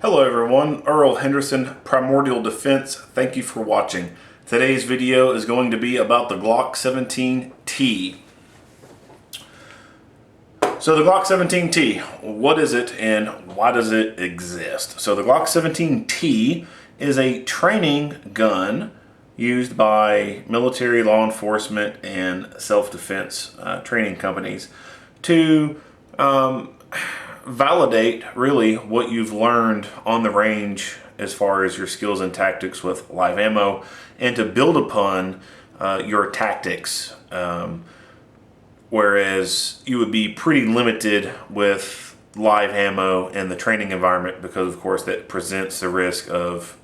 Hello everyone, Earl Henderson, Primordial Defense. Thank you for watching. Today's video is going to be about the Glock17T. So the Glock17T, what is it and why does it exist? So the Glock17T is a training gun used by military, law enforcement, and self-defense training companies to validate really what you've learned on the range as far as your skills and tactics with live ammo, and to build upon your tactics, whereas you would be pretty limited with live ammo in the training environment because of course that presents the risk of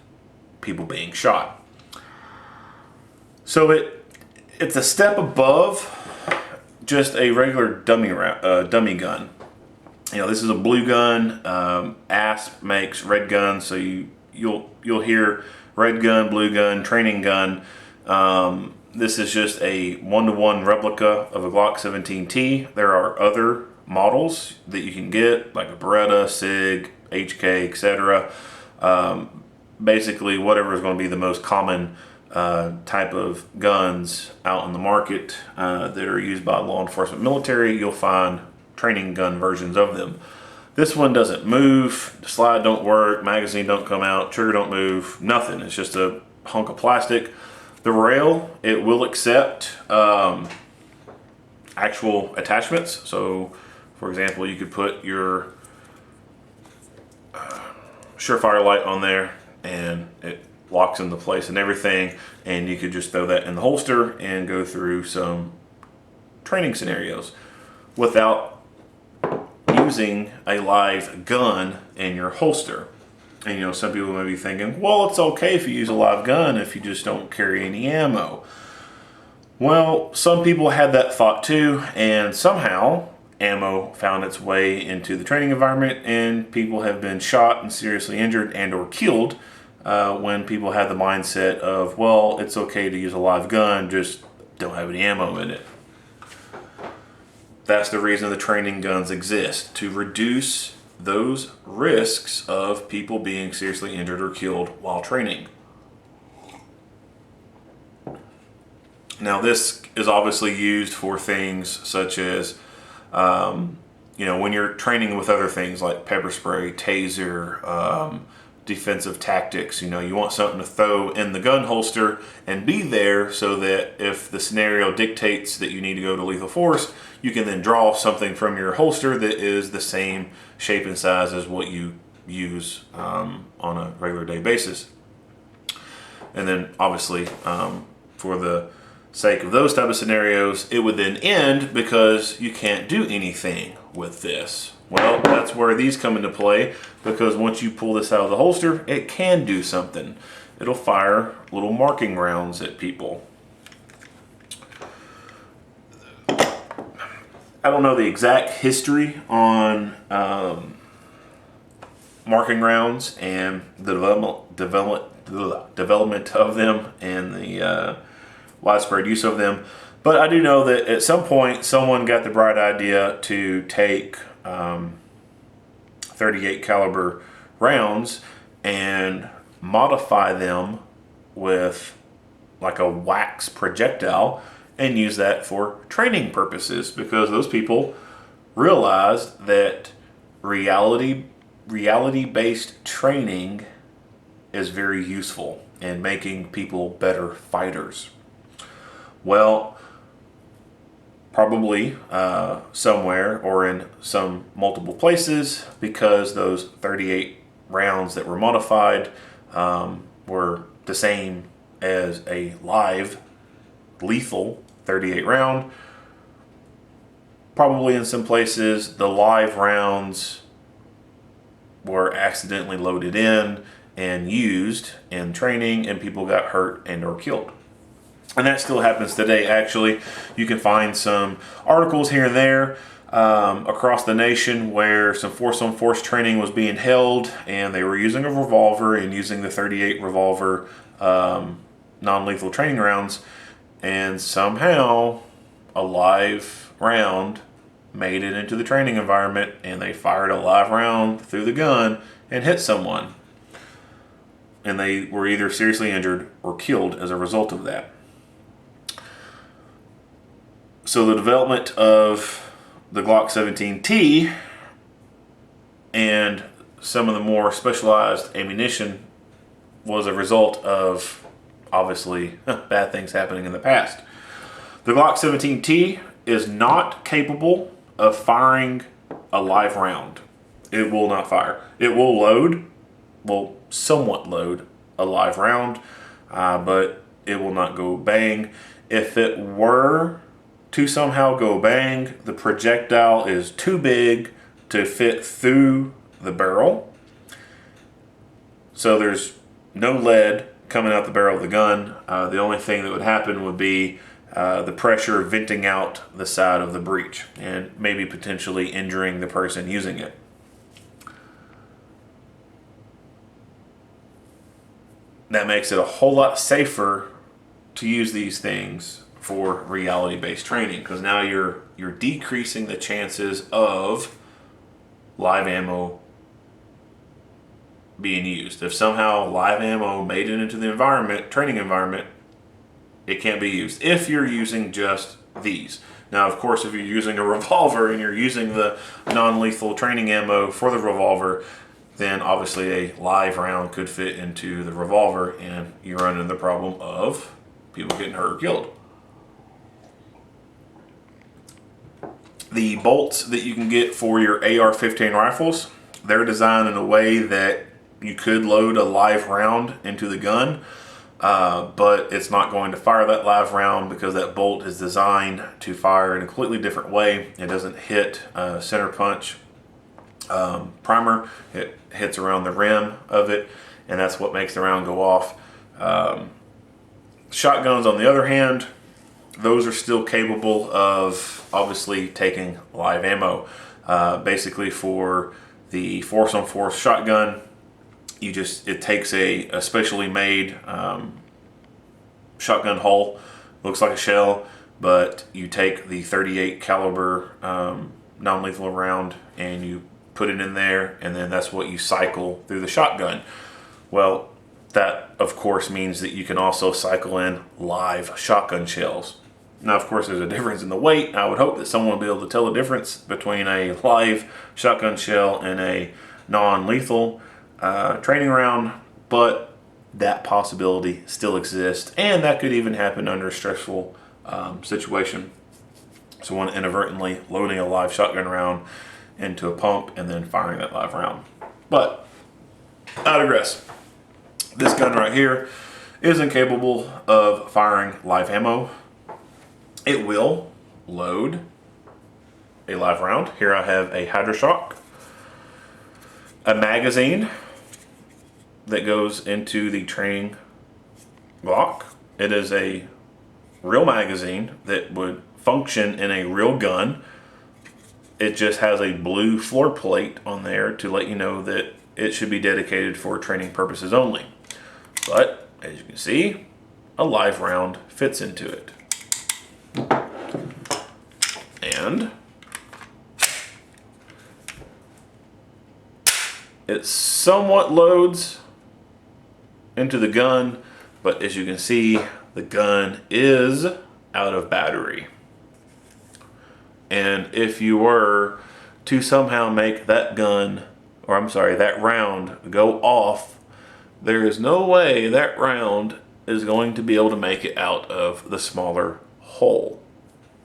people being shot. So it's a step above just a regular dummy gun. You know, this is a blue gun. ASP makes red guns, so you'll hear red gun, blue gun, training gun. This is just a one-to-one replica of a Glock17T. There are other models that you can get, like a Beretta, SIG, HK, etc. Basically, whatever is going to be the most common type of guns out in the market that are used by law enforcement, military, you'll find training gun versions of them. This one doesn't move, the slide don't work, magazine don't come out, trigger don't move, nothing. It's just a hunk of plastic. The rail, it will accept actual attachments. So for example, you could put your Surefire light on there and it locks into place and everything, and you could just throw that in the holster and go through some training scenarios without using a live gun in your holster. And you know, some people may be thinking, well, it's okay if you use a live gun if you just don't carry any ammo. Well, some people had that thought too, and somehow ammo found its way into the training environment, and people have been shot and seriously injured and or killed when people had the mindset of, well, it's okay to use a live gun, just don't have any ammo in it. That's the reason the training guns exist, to reduce those risks of people being seriously injured or killed while training. Now this is obviously used for things such as, you know, when you're training with other things like pepper spray, taser, defensive tactics. You know, you want something to throw in the gun holster and be there so that if the scenario dictates that you need to go to lethal force, you can then draw something from your holster that is the same shape and size as what you use on a regular day basis. And then obviously for the sake of those type of scenarios, it would then end because you can't do anything with this. Well, that's where these come into play, because once you pull this out of the holster, it can do something. It'll fire little marking rounds at people. I don't know the exact history on marking rounds and the development of them and the widespread use of them, but I do know that at some point someone got the bright idea to take 38 caliber rounds and modify them with like a wax projectile and use that for training purposes, because those people realized that reality-based training is very useful in making people better fighters. Well, probably somewhere or in some multiple places, because those 38 rounds that were modified were the same as a live lethal 38 round. Probably in some places the live rounds were accidentally loaded in and used in training, and people got hurt and or killed. And that still happens today. Actually, you can find some articles here and there across the nation where some force-on-force training was being held, and they were using a revolver and using the 38 revolver non-lethal training rounds, and somehow a live round made it into the training environment and they fired a live round through the gun and hit someone. And they were either seriously injured or killed as a result of that. So the development of the Glock17T and some of the more specialized ammunition was a result of, obviously, bad things happening in the past. The Glock17T is not capable of firing a live round. It will not fire. It will somewhat load a live round, but it will not go bang. If it were to somehow go bang, the projectile is too big to fit through the barrel. So there's no lead coming out the barrel of the gun. The only thing that would happen would be the pressure venting out the side of the breech and maybe potentially injuring the person using it. That makes it a whole lot safer to use these things for reality-based training, because now you're decreasing the chances of live ammo being used. If somehow live ammo made it into the environment, training environment, it can't be used if you're using just these. Now, of course, if you're using a revolver and you're using the non-lethal training ammo for the revolver, then obviously a live round could fit into the revolver and you run into the problem of people getting hurt or killed. The bolts that you can get for your AR-15 rifles, they're designed in a way that you could load a live round into the gun, but it's not going to fire that live round because that bolt is designed to fire in a completely different way. It doesn't hit center punch primer. It hits around the rim of it, and that's what makes the round go off. Shotguns, on the other hand, those are still capable of obviously taking live ammo. Basically, for the force-on-force shotgun, it takes a specially made shotgun hull. Looks like a shell, but you take the 38 caliber non-lethal round and you put it in there, and then that's what you cycle through the shotgun. Well, that of course means that you can also cycle in live shotgun shells. Now, of course, there's a difference in the weight. I would hope that someone will be able to tell the difference between a live shotgun shell and a non-lethal training round, but that possibility still exists, and that could even happen under a stressful situation. Someone inadvertently loading a live shotgun round into a pump and then firing that live round. But I digress. This gun right here is incapable of firing live ammo. It will load a live round. Here I have a Hydroshock, a magazine that goes into the training Glock. It is a real magazine that would function in a real gun. It just has a blue floor plate on there to let you know that it should be dedicated for training purposes only. But as you can see, a live round fits into it. And it somewhat loads into the gun, but as you can see, the gun is out of battery. And if you were to somehow make that that round go off, there is no way that round is going to be able to make it out of the smaller hole.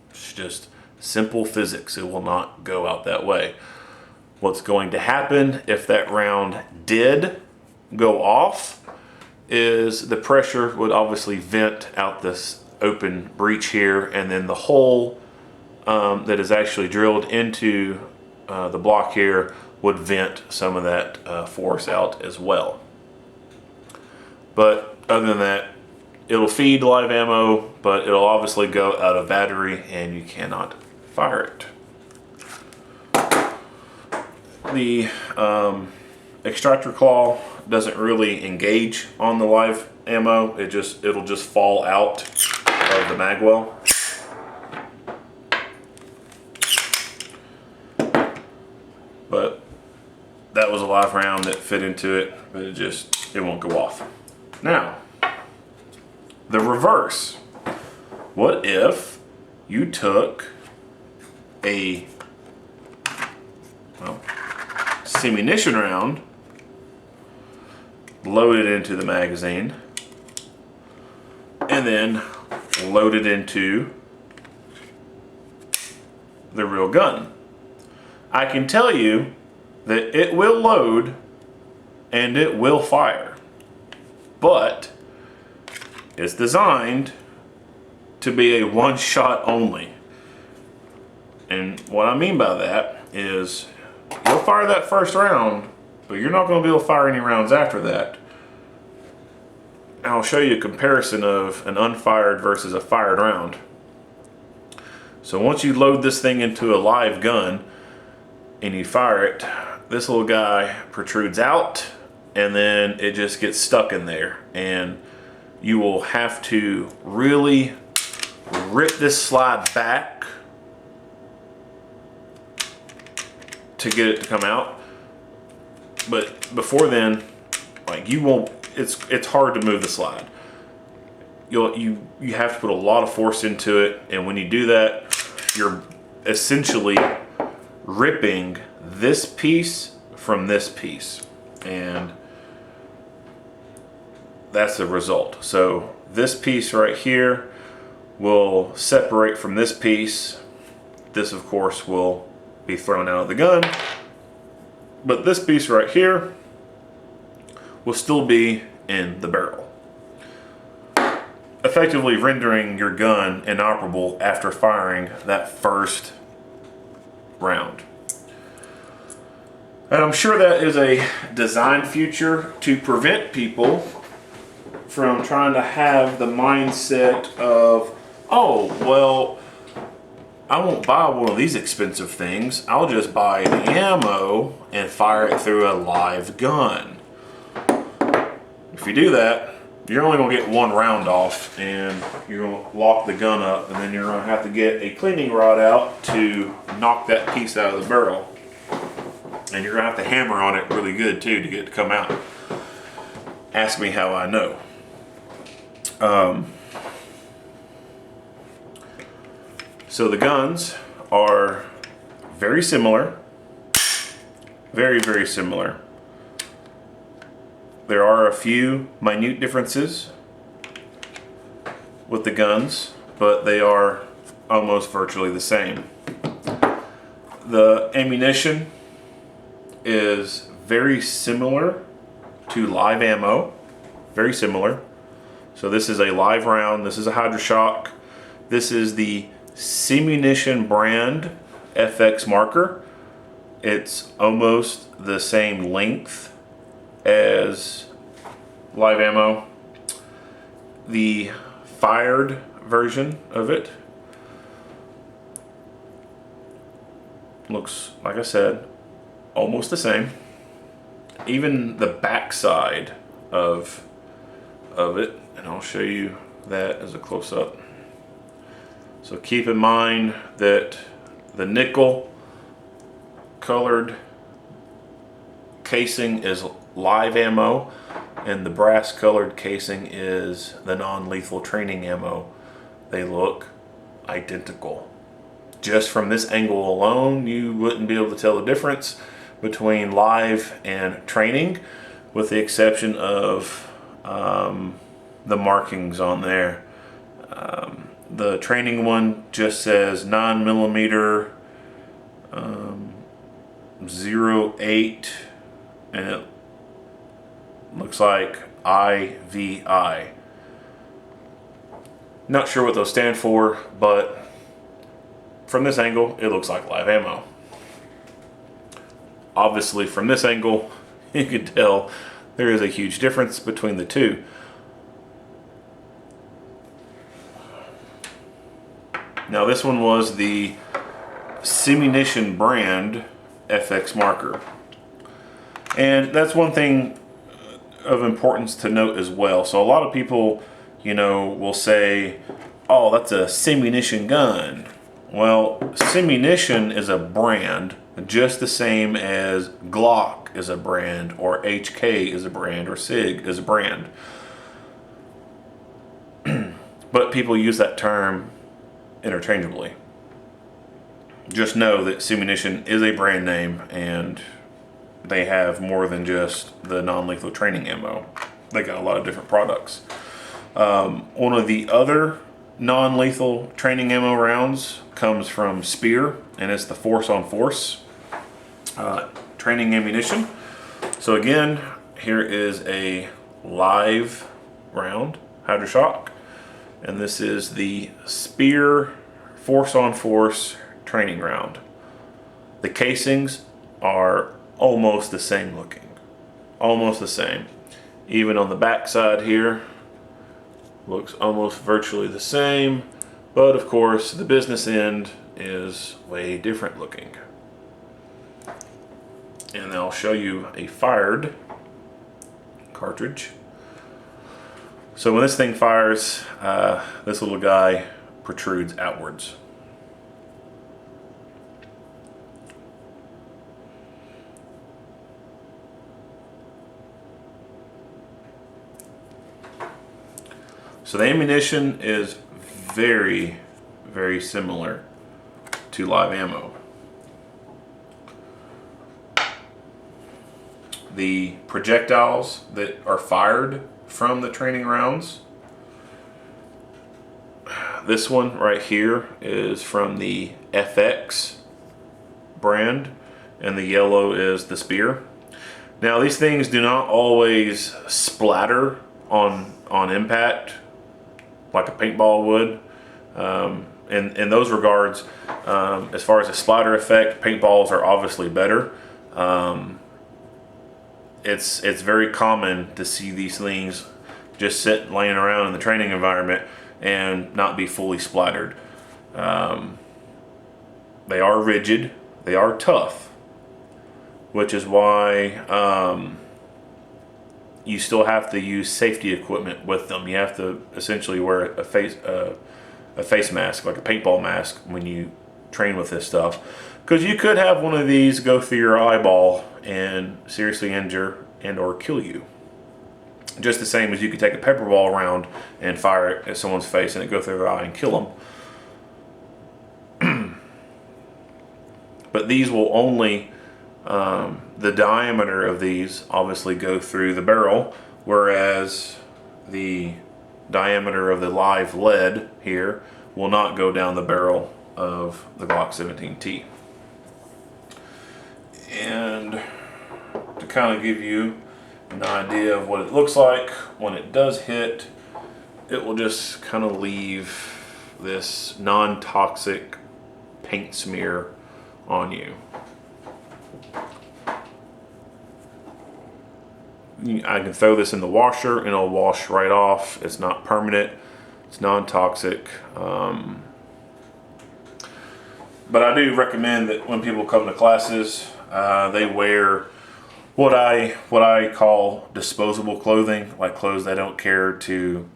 It's just simple physics. It will not go out that way. What's going to happen if that round did go off is the pressure would obviously vent out this open breech here, and then the hole that is actually drilled into the block here would vent some of that force out as well. But other than that, it'll feed live ammo, but it'll obviously go out of battery and you cannot fire it. The extractor claw doesn't really engage on the live ammo. It'll just fall out of the mag well. was a live round that fit into it, but it won't go off. Now, the reverse. What if you took a simunition round, loaded into the magazine, and then loaded into the real gun? I can tell you that it will load and it will fire, but it's designed to be a one shot only. And what I mean by that is you'll fire that first round, but you're not going to be able to fire any rounds after that. And I'll show you a comparison of an unfired versus a fired round. So once you load this thing into a live gun and you fire it, this little guy protrudes out and then it just gets stuck in there, and you will have to really rip this slide back to get it to come out. But before then, like, you won't, it's hard to move the slide. You have to put a lot of force into it, and when you do that, you're essentially ripping this piece from this piece, and that's the result. So this piece right here will separate from this piece. This, of course, will be thrown out of the gun, but this piece right here will still be in the barrel, effectively rendering your gun inoperable after firing that first round. And I'm sure that is a design feature to prevent people from trying to have the mindset of, oh, well, I won't buy one of these expensive things. I'll just buy the ammo and fire it through a live gun. If you do that, you're only going to get one round off, and you're going to lock the gun up, and then you're going to have to get a cleaning rod out to knock that piece out of the barrel. And you're going to have to hammer on it really good too to get it to come out. Ask me how I know. So the guns are very similar. Very, very similar. There are a few minute differences with the guns, but they are almost virtually the same. The ammunition is very similar to live ammo. Very similar. So this is a live round. This is a Hydroshock. This is the Simunition brand FX marker. It's almost the same length as live ammo. The fired version of it looks, like I said, almost the same. Even the backside of it, and I'll show you that as a close-up. So keep in mind that the nickel colored casing is live ammo, and the brass colored casing is the non-lethal training ammo. They look identical. Just from this angle alone, you wouldn't be able to tell the difference between live and training, with the exception of the markings on there. The training one just says 9mm 08, and it looks like IVI. Not sure what those stand for, but from this angle, it looks like live ammo. Obviously, from this angle, you can tell there is a huge difference between the two. Now, this one was the Simunition brand FX marker. And that's one thing of importance to note as well. So a lot of people, you know, will say, oh, that's a Simunition gun. Well, Simunition is a brand just the same as Glock is a brand, or HK is a brand, or SIG is a brand. But people use that term interchangeably. Just know that Simunition is a brand name, and they have more than just the non-lethal training ammo. They got a lot of different products. One of the other non-lethal training ammo rounds comes from Spear, and it's the Force on Force training ammunition. So again, here is a live round, Hydroshock, and this is the Spear Force on Force training round. The casings are almost the same looking, almost the same. Even on the back side here, looks almost virtually the same, but of course the business end is way different looking. And I'll show you a fired cartridge. So when this thing fires, this little guy protrudes outwards. So the ammunition is very, very similar to live ammo. The projectiles that are fired from the training rounds, this one right here is from the FX brand, and the yellow is the Spear. Now these things do not always splatter on impact like a paintball would. In those regards, as far as a splatter effect, paintballs are obviously better. It's very common to see these things just laying around in the training environment and not be fully splattered. They are rigid, they are tough, which is why you still have to use safety equipment with them. You have to essentially wear a face mask, like a paintball mask, when you train with this stuff, because you could have one of these go through your eyeball and seriously injure and or kill you. Just the same as you could take a pepper ball round and fire it at someone's face and it go through their eye and kill them. But these will only the diameter of these obviously go through the barrel, whereas the diameter of the live lead here will not go down the barrel of the Glock17T. And to kind of give you an idea of what it looks like when it does hit, it will just kind of leave this non-toxic paint smear on you. I can throw this in the washer and it'll wash right off. It's not permanent, it's non-toxic. But I do recommend that when people come to classes, they wear what I call disposable clothing, like clothes they don't care to,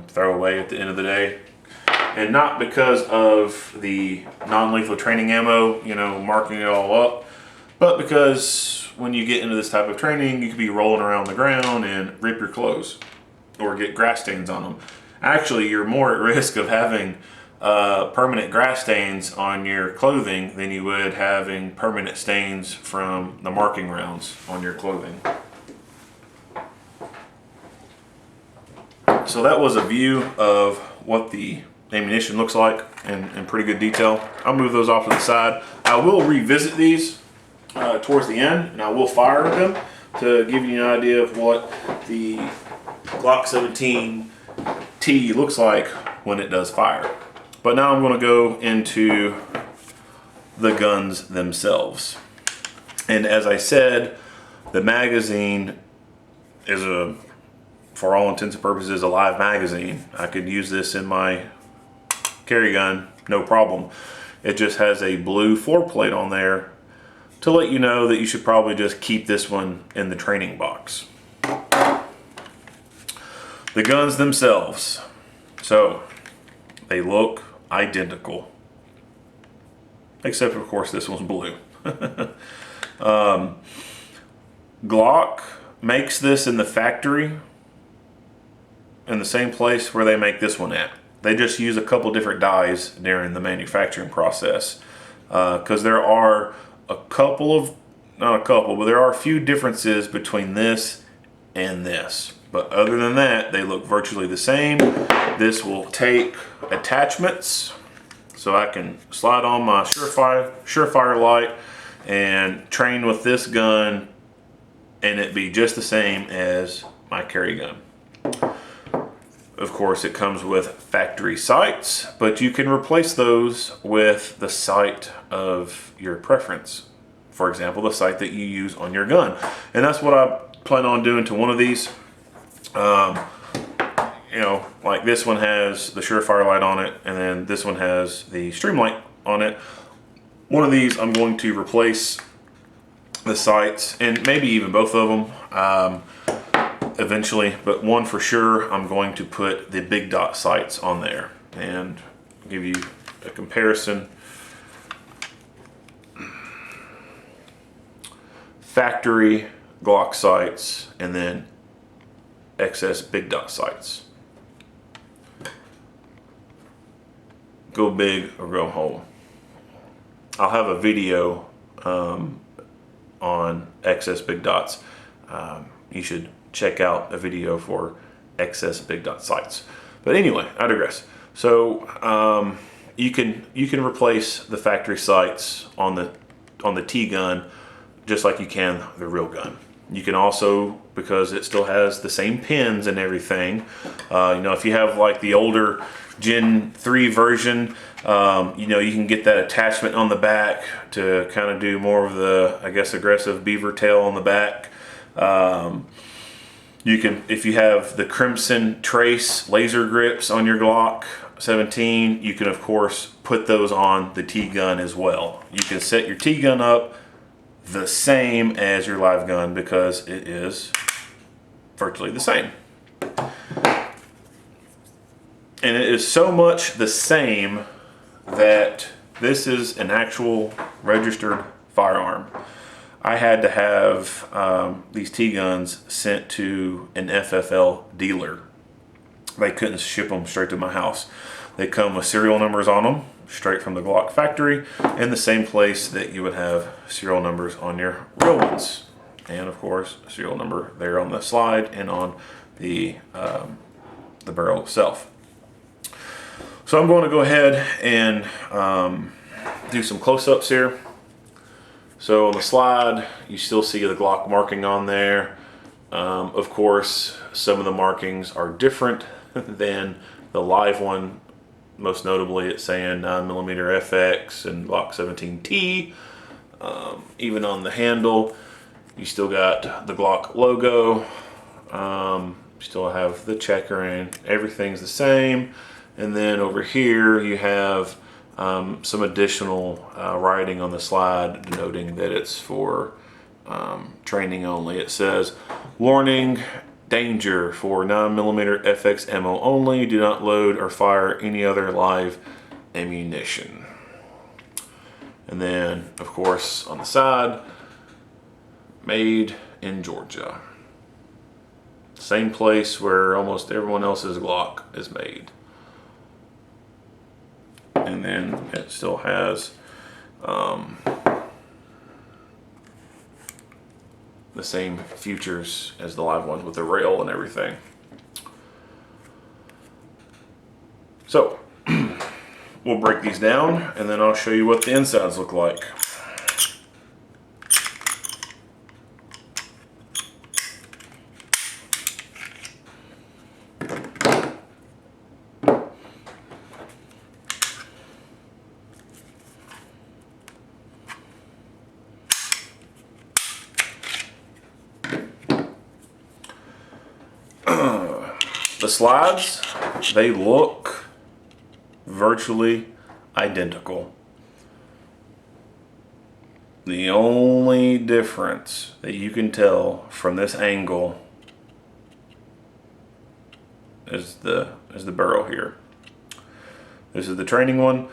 throw away at the end of the day. And not because of the non-lethal training ammo, marking it all up, but because when you get into this type of training, you could be rolling around the ground and rip your clothes or get grass stains on them. Actually, you're more at risk of having permanent grass stains on your clothing than you would having permanent stains from the marking rounds on your clothing. So that was a view of what the ammunition looks like in pretty good detail. I'll move those off to the side. I will revisit these towards the end, and I will fire them to give you an idea of what the Glock17T looks like when it does fire. But now I'm going to go into the guns themselves. And as I said, the magazine is for all intents and purposes, a live magazine. I could use this in my carry gun, no problem. It just has a blue floor plate on there to let you know that you should probably just keep this one in the training box. The guns themselves. So, they look identical. Except, of course, this one's blue. Glock makes this in the factory in the same place where they make this one at. They just use a couple different dies during the manufacturing process, because there are a couple of, not a couple, but there are a few differences between this and this. But other than that, they look virtually the same. This will take attachments, so I can slide on my Surefire light and train with this gun, and it be just the same as my carry gun. Of course, it comes with factory sights, but you can replace those with the sight of your preference. For example, the sight that you use on your gun. And that's what I plan on doing to one of these. You know, like this one has the Surefire light on it, and then this one has the Streamlight on it. One of these I'm going to replace the sights, and maybe even both of them eventually, but one for sure I'm going to put the big dot sights on there and give you a comparison. Factory Glock sights and then XS big dot sights. Go big or go home. I'll have a video on XS big dots. You should check out a video for XS big dot sights. But anyway, I digress. So you can replace the factory sights on the T gun just like you can the real gun. You can also, because it still has the same pins and everything, you know, if you have like the older Gen 3 version, you know, you can get that attachment on the back to kind of do more of the, I guess, aggressive beaver tail on the back. You can, if you have the Crimson Trace laser grips on your Glock 17, you can of course put those on the T gun as well. You can set your T gun up the same as your live gun because it is virtually the same. And it is so much the same that this is an actual registered firearm. I had to have these T guns sent to an FFL dealer. They couldn't ship them straight to my house. They come with serial numbers on them, straight from the Glock factory, in the same place that you would have serial numbers on your real ones. And of course, serial number there on the slide and on the barrel itself. So I'm going to go ahead and do some close-ups here. So on the slide, you still see the Glock marking on there. Of course, some of the markings are different than the live one. Most notably, it's saying 9mm FX and Glock17T. Even on the handle, you still got the Glock logo. You still have the checkering. Everything's the same. And then over here, you have some additional writing on the slide denoting that it's for training only. It says, warning, danger, for 9mm FX ammo only. Do not load or fire any other live ammunition. And then, of course, on the side, made in Georgia. Same place where almost everyone else's Glock is made. And then it still has the same features as the live ones with the rail and everything. So we'll break these down and then I'll show you what the insides look like. The slides, they look virtually identical. The only difference that you can tell from this angle is the barrel here. This is the training one,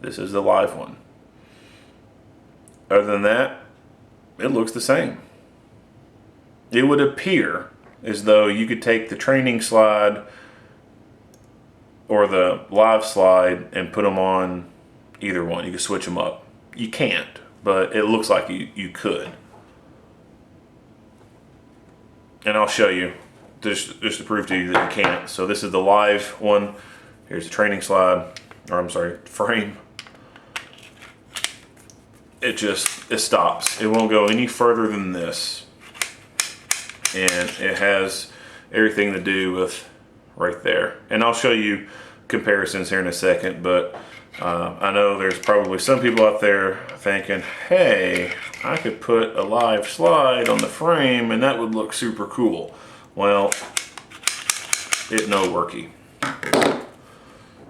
this is the live one. other than that, it looks the same. It would appear as though you could take the training slide or the live slide and put them on either one. You could switch them up. You can't, but it looks like you could. And I'll show you just to prove to you that you can't. So this is the live one. Here's the training slide, or I'm sorry, frame. It stops. It won't go any further than this. And it has everything to do with right there. And I'll show you comparisons here in a second, but I know there's probably some people out there thinking, hey, I could put a live slide on the frame and that would look super cool. Well, it no worky.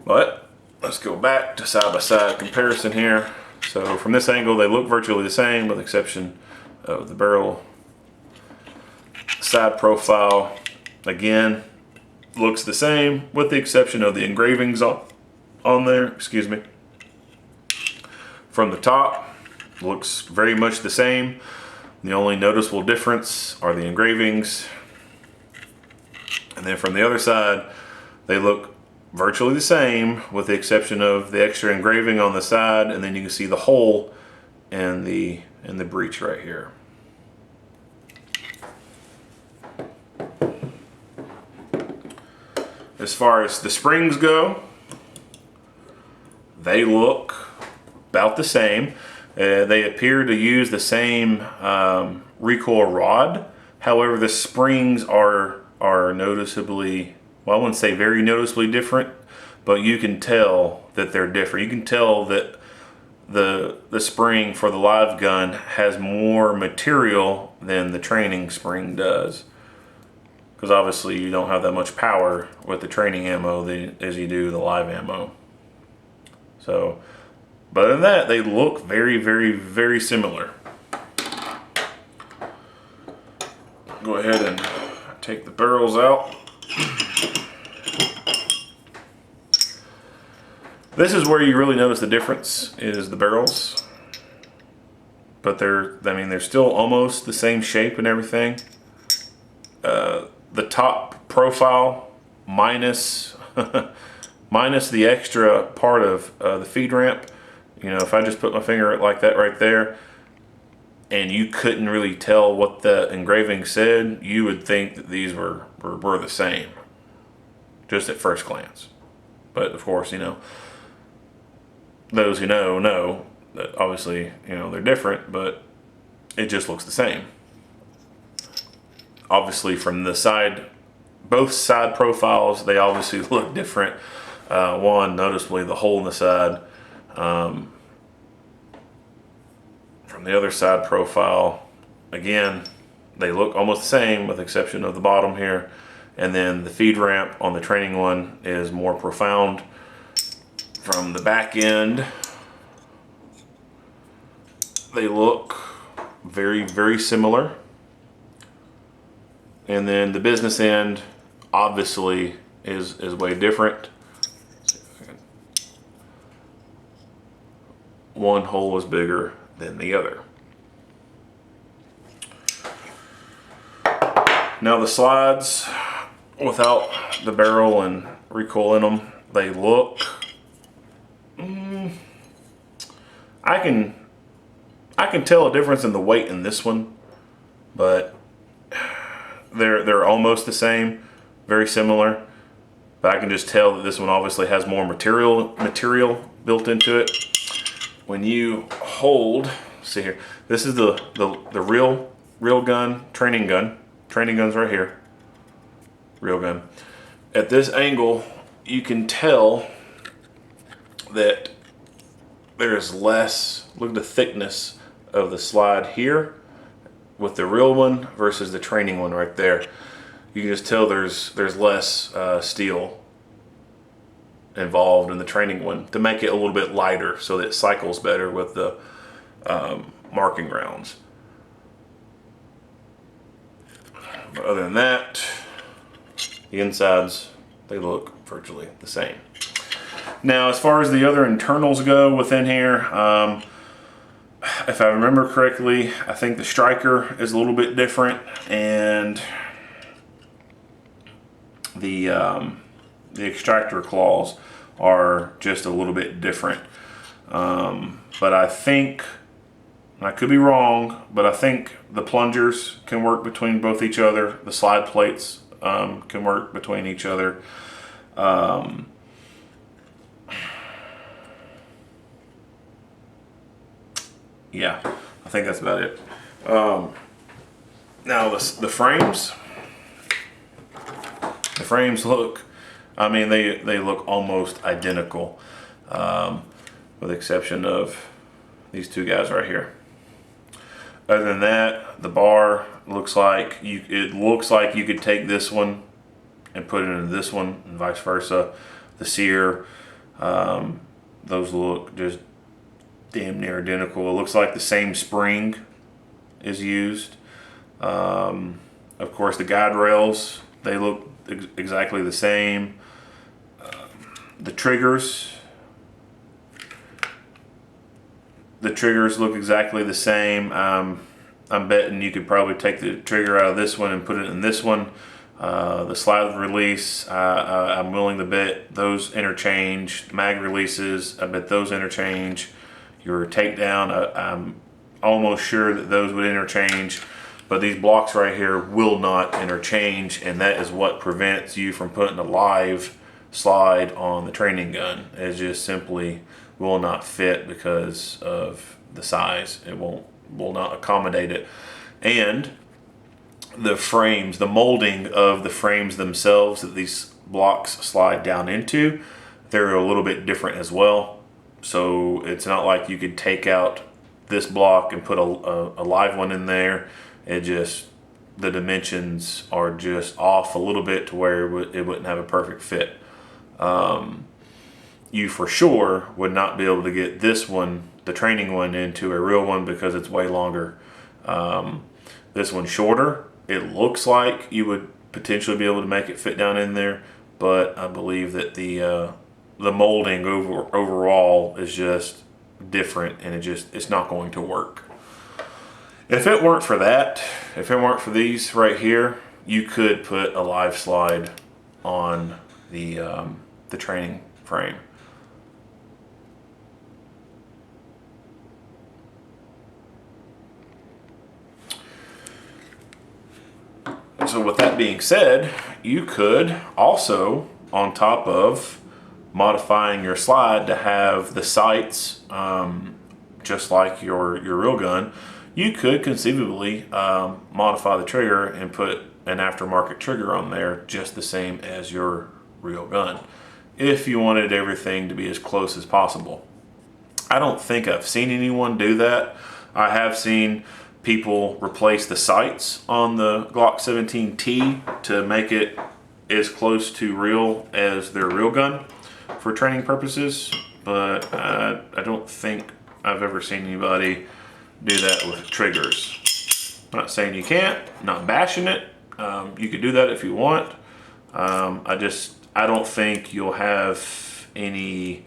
But let's go back to side-by-side comparison here. So from this angle, they look virtually the same with the exception of the barrel. Side profile, again, looks the same with the exception of the engravings on there, excuse me. From the top, looks very much the same. The only noticeable difference are the engravings. And then from the other side, they look virtually the same with the exception of the extra engraving on the side, and then you can see the hole in the breech right here. As far as the springs go, they look about the same. They appear to use the same recoil rod. However, the springs are noticeably, well, I wouldn't say very noticeably different, but you can tell that they're different. You can tell that the spring for the live gun has more material than the training spring does. Because obviously you don't have that much power with the training ammo as you do the live ammo. So, but other than that, they look very, very, very similar. Go ahead and take the barrels out. This is where you really notice the difference, is the barrels. But they're still almost the same shape and everything. The top profile minus minus the extra part of the feed ramp. You know, if I just put my finger like that right there and you couldn't really tell what the engraving said, you would think that these were the same just at first glance. But of course, you know, those who know that obviously, you know, they're different, but it just looks the same. Obviously from the side, both side profiles, they obviously look different. One, noticeably the hole in the side. From the other side profile, again, they look almost the same with the exception of the bottom here. And then the feed ramp on the training one is more profound. From the back end, they look very, very similar. And then the business end obviously is way different. One hole is bigger than the other. Now the slides without the barrel and recoil in them, they look, I can tell a difference in the weight in this one, but they're almost the same, very similar. But I can just tell that this one obviously has more material built into it. When you hold, see here, this is the real gun, training gun. Training gun's right here. Real gun. At this angle, you can tell that there is less, look at the thickness of the slide here with the real one versus the training one right there. You can just tell there's less steel involved in the training one to make it a little bit lighter so that it cycles better with the marking rounds. But other than that, the insides, they look virtually the same. Now, as far as the other internals go within here, if I remember correctly, I think the striker is a little bit different, and the extractor claws are just a little bit different. But I think, I could be wrong, but I think the plungers can work between both each other. The slide plates can work between each other. Yeah, I think that's about it. Now the frames look, I mean, they look almost identical, with the exception of these two guys right here. Other than that, the bar looks like it looks like you could take this one and put it into this one, and vice versa. The sear, those look just damn near identical. It looks like the same spring is used. Of course, the guide rails, they look exactly the same. The triggers look exactly the same. I'm betting you could probably take the trigger out of this one and put it in this one. The slide release, I'm willing to bet those interchange. Mag releases, I bet those interchange. Your takedown, I'm almost sure that those would interchange, but these blocks right here will not interchange, and that is what prevents you from putting a live slide on the training gun. It just simply will not fit because of the size. It will not accommodate it. And the frames, the molding of the frames themselves that these blocks slide down into, they're a little bit different as well. So it's not like you could take out this block and put a live one in there. It just, the dimensions are just off a little bit to where it wouldn't have a perfect fit. You for sure would not be able to get this one, the training one, into a real one because it's way longer. This one's shorter. It looks like you would potentially be able to make it fit down in there, but I believe that the molding overall is just different, and it's not going to work. If it weren't for that, if it weren't for these right here, you could put a live slide on the training frame. So with that being said, you could also, on top of modifying your slide to have the sights just like your real gun, you could conceivably modify the trigger and put an aftermarket trigger on there just the same as your real gun, if you wanted everything to be as close as possible. I don't think I've seen anyone do that. I have seen people replace the sights on the Glock17T to make it as close to real as their real gun for training purposes, but I don't think I've ever seen anybody do that with triggers. I'm not saying you can't, not bashing it. You could do that if you want. I don't think you'll have any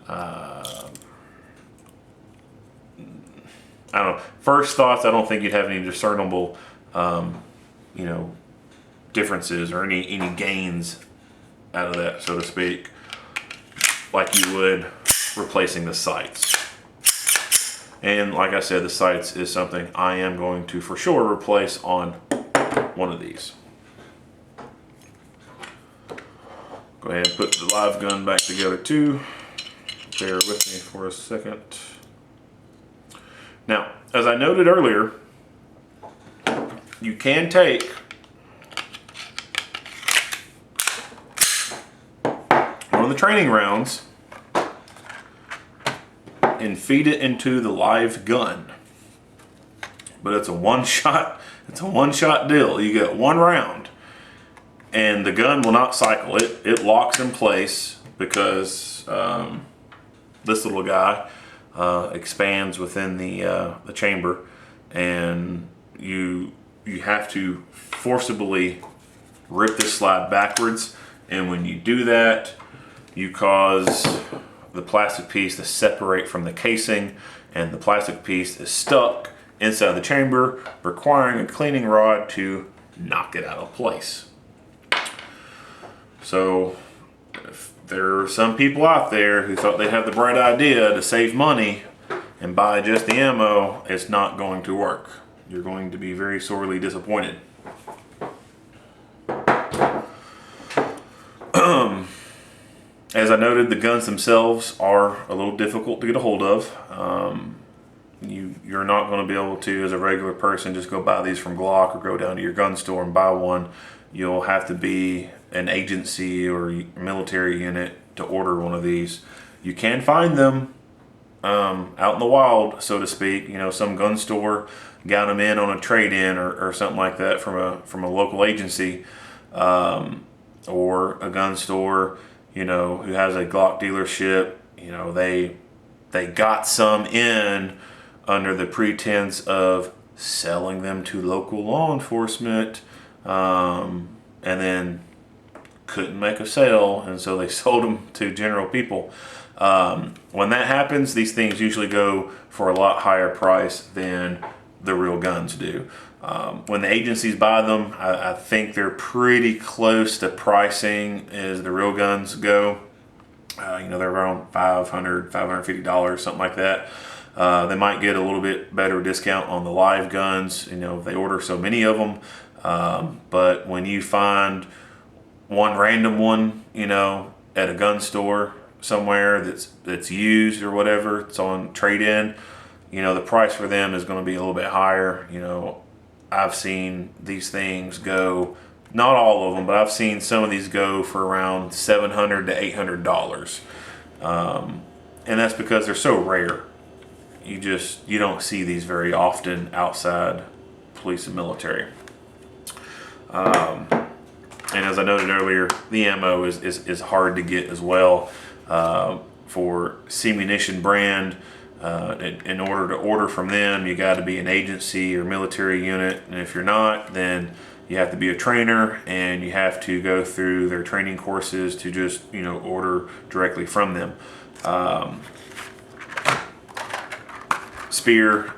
I don't know. First thoughts, I don't think you'd have any discernible, differences or any gains out of that, so to speak, like you would replacing the sights. And like I said, the sights is something I am going to for sure replace on one of these. Go ahead and put the live gun back together too. Bear with me for a second. Now, as I noted earlier, you can take one of the training rounds and feed it into the live gun. But it's a one-shot deal. You get one round and the gun will not cycle. It locks in place because this little guy expands within the chamber, and you have to forcibly rip this slide backwards, and when you do that, you cause the plastic piece to separate from the casing, and the plastic piece is stuck inside the chamber, requiring a cleaning rod to knock it out of place. So if there are some people out there who thought they had the bright idea to save money and buy just the ammo, it's not going to work. You're going to be very sorely disappointed. As I noted, the guns themselves are a little difficult to get a hold of. You're not going to be able to, as a regular person, just go buy these from Glock or go down to your gun store and buy one. You'll have to be an agency or military unit to order one of these. You can find them out in the wild, so to speak. You know, some gun store got them in on a trade-in or something like that from a local agency, or a gun store, you know, who has a Glock dealership. You know, they got some in under the pretense of selling them to local law enforcement, and then couldn't make a sale, and so they sold them to general people. When that happens, these things usually go for a lot higher price than the real guns do. When the agencies buy them, I think they're pretty close to pricing as the real guns go. You know, they're around $500, $550, something like that. They might get a little bit better discount on the live guns, you know, if they order so many of them. But when you find one random one, you know, at a gun store somewhere that's used or whatever, it's on trade-in, you know, the price for them is going to be a little bit higher. You know, I've seen these things go, not all of them, but I've seen some of these go for around $700 to $800. And that's because they're so rare. You don't see these very often outside police and military. And as I noted earlier, the ammo is hard to get as well. For Semunition brand, in order to order from them, you got to be an agency or military unit, and if you're not, then you have to be a trainer, and you have to go through their training courses to just, you know, order directly from them. Spear,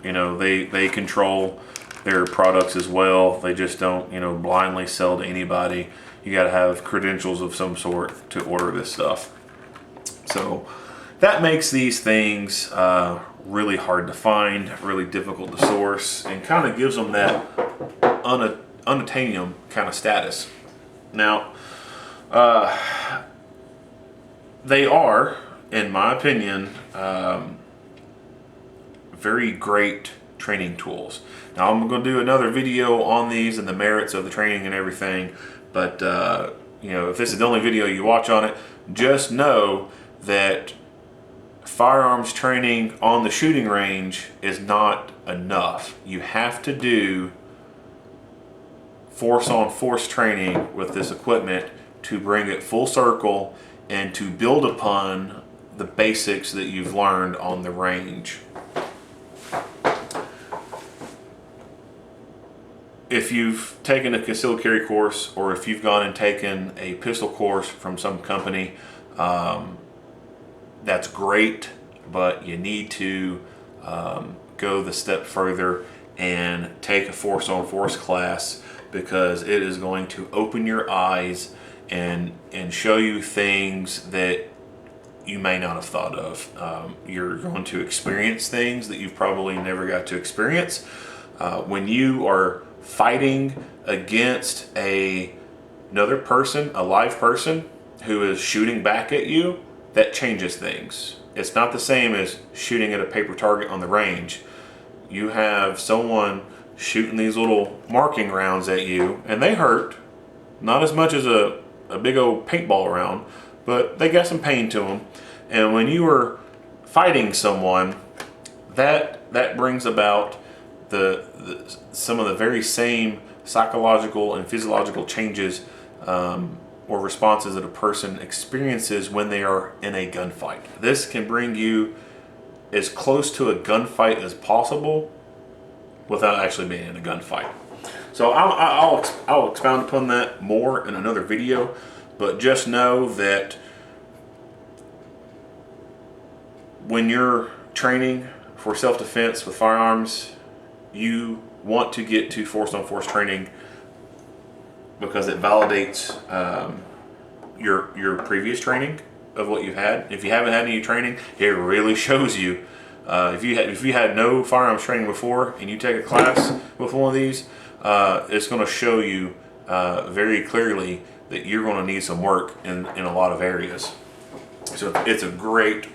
you know, they control their products as well. They just don't, you know, blindly sell to anybody. You got to have credentials of some sort to order this stuff. So that makes these things really hard to find, really difficult to source, and kind of gives them that unattainable kind of status. Now, they are, in my opinion, very great training tools. Now, I'm going to do another video on these and the merits of the training and everything, but you know, if this is the only video you watch on it, just know that firearms training on the shooting range is not enough. You have to do force-on-force training with this equipment to bring it full circle and to build upon the basics that you've learned on the range. If you've taken a concealed carry course, or if you've gone and taken a pistol course from some company, that's great, but you need to go the step further and take a force-on-force class, because it is going to open your eyes and show you things that you may not have thought of. You're going to experience things that you've probably never got to experience. When you are fighting against another person, a live person who is shooting back at you, that changes things. It's not the same as shooting at a paper target on the range. You have someone shooting these little marking rounds at you, and they hurt, not as much as a big old paintball round, but they got some pain to them. And when you are fighting someone, that brings about some of the very same psychological and physiological changes or responses that a person experiences when they are in a gunfight. This can bring you as close to a gunfight as possible without actually being in a gunfight. So I'll expound upon that more in another video, but just know that when you're training for self-defense with firearms, you want to get to force-on-force training because it validates your previous training of what you've had. If you haven't had any training, it really shows you. If you had no firearms training before and you take a class with one of these, it's going to show you very clearly that you're going to need some work in a lot of areas. So it's a great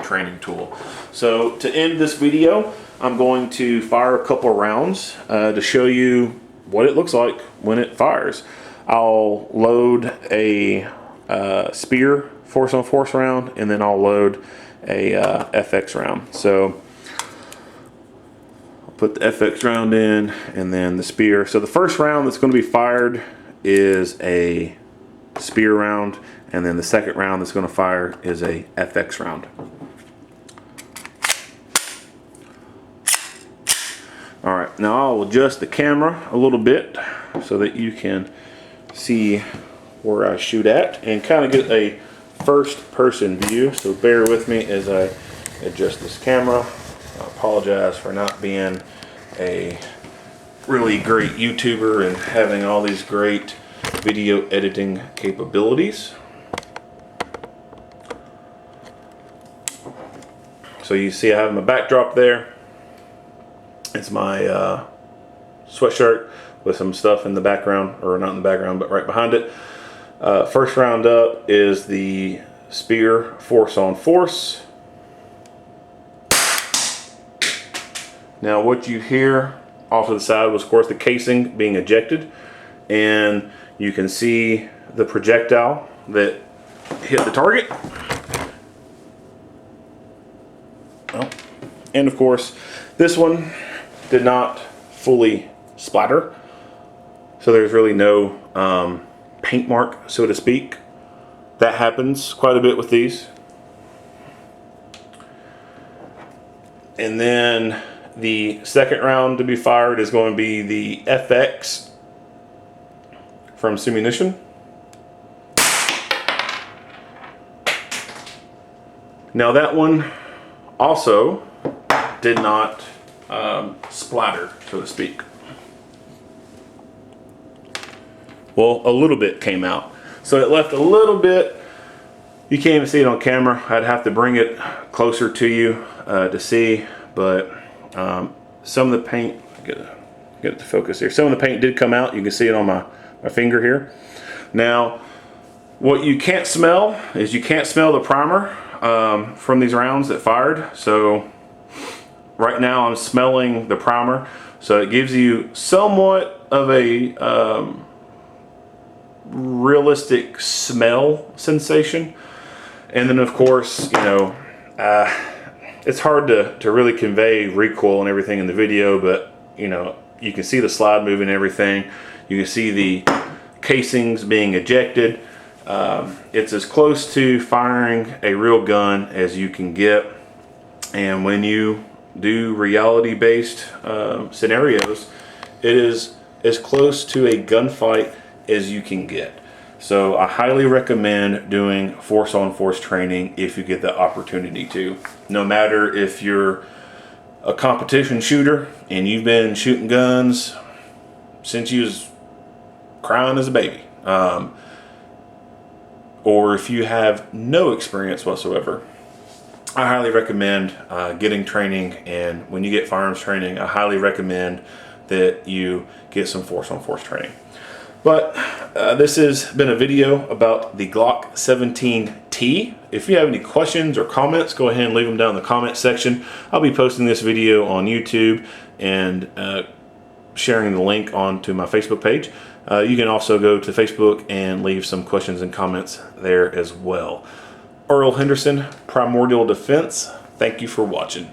training tool. So to end this video, I'm going to fire a couple rounds to show you what it looks like when it fires. I'll load a spear force-on-force round, and then I'll load a FX round. So I'll put the FX round in and then the spear. So the first round that's going to be fired is a spear round, and then the second round that's going to fire is a FX round. All right, now I'll adjust the camera a little bit so that you can see where I shoot at and kind of get a first person view. So bear with me as I adjust this camera. I apologize for not being a really great YouTuber and having all these great video editing capabilities. So you see I have my backdrop there. It's my sweatshirt with some stuff in the background, or not in the background, but right behind it. First round up is the spear force-on-force. Now what you hear off to the side was, of course, the casing being ejected, and you can see the projectile that hit the target. Oh. And of course, this one did not fully splatter, so there's really no paint mark, so to speak. That happens quite a bit with these. And then the second round to be fired is going to be the FX from Simunition. Now that one also did not splatter, so to speak. Well, a little bit came out. So it left a little bit. You can't even see it on camera. I'd have to bring it closer to you to see, but some of the paint, get it to focus here. Some of the paint did come out. You can see it on my finger here. Now, what you can't smell is you can't smell the primer from these rounds that fired. So right now I'm smelling the primer. So it gives you somewhat of a realistic smell sensation. And then of course, you know, it's hard to really convey recoil and everything in the video, but you know, you can see the slide moving and everything. You can see the casings being ejected. It's as close to firing a real gun as you can get. And when you do reality-based scenarios, it is as close to a gunfight as you can get. So I highly recommend doing force-on-force training if you get the opportunity to. No matter if you're a competition shooter and you've been shooting guns since you was crying as a baby, or if you have no experience whatsoever, I highly recommend getting training. And when you get firearms training, I highly recommend that you get some force-on-force training. But this has been a video about the Glock17T. If you have any questions or comments, go ahead and leave them down in the comment section. I'll be posting this video on YouTube and sharing the link onto my Facebook page. You can also go to Facebook and leave some questions and comments there as well. Earl Henderson, Primordial Defense. Thank you for watching.